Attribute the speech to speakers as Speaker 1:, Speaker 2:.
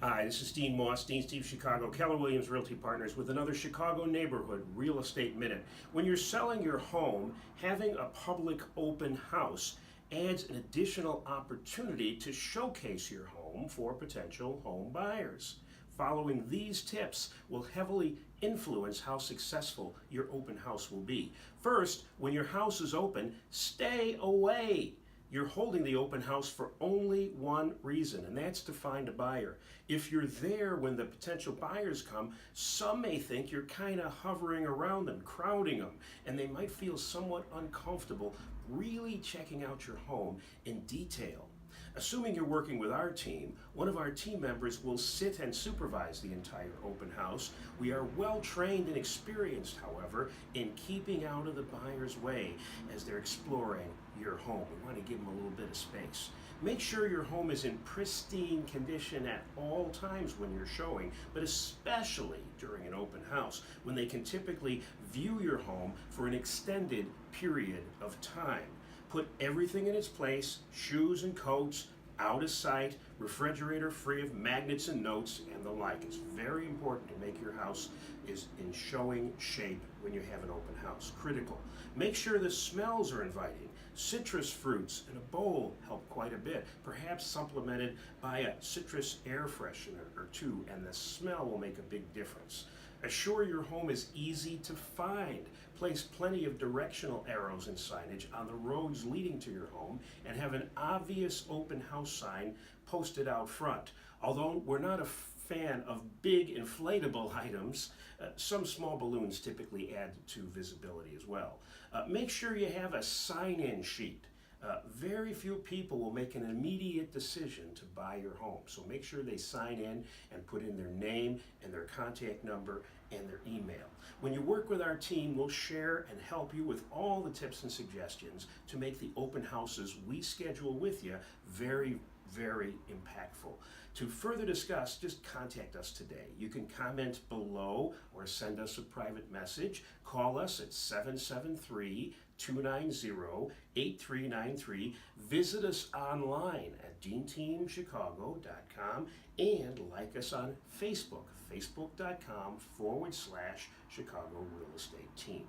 Speaker 1: Hi, this is Dean Moss, Dean Steve Chicago, Keller Williams Realty Partners with another Chicago Neighborhood Real Estate Minute. When you're selling your home, having a public open house adds an additional opportunity to showcase your home for potential home buyers. Following these tips will heavily influence how successful your open house will be. First, when your house is open, stay away. You're holding the open house for only one reason, and that's to find a buyer. If you're there when the potential buyers come, some may think you're kind of hovering around them, crowding them, and they might feel somewhat uncomfortable really checking out your home in detail. Assuming you're working with our team, one of our team members will sit and supervise the entire open house. We are well trained and experienced, however, in keeping out of the buyer's way as they're exploring your home. We want to give them a little bit of space. Make sure your home is in pristine condition at all times when you're showing, but especially during an open house when they can typically view your home for an extended period of time. Put everything in its place, shoes and coats out of sight, refrigerator free of magnets and notes and the like. It's very important to make your house is in showing shape when you have an open house. Critical. Make sure the smells are inviting. Citrus fruits in a bowl help quite a bit, perhaps supplemented by a citrus air freshener or two, and the smell will make a big difference. Assure your home is easy to find. Place plenty of directional arrows and signage on the roads leading to your home and have an obvious open house sign posted out front. Although we're not a fan of big inflatable items, some small balloons typically add to visibility as well. Make sure you have a sign-in sheet. Very few people will make an immediate decision to buy your home, so make sure they sign in and put in their name and their contact number and their email. When you work with our team, we'll share and help you with all the tips and suggestions to make the open houses we schedule with you very impactful. To further discuss, just contact us today. You can comment below or send us a private message. Call us at 773-290-8393. Visit us online at deanteamchicago.com and like us on Facebook, facebook.com/Chicago Real Estate Team.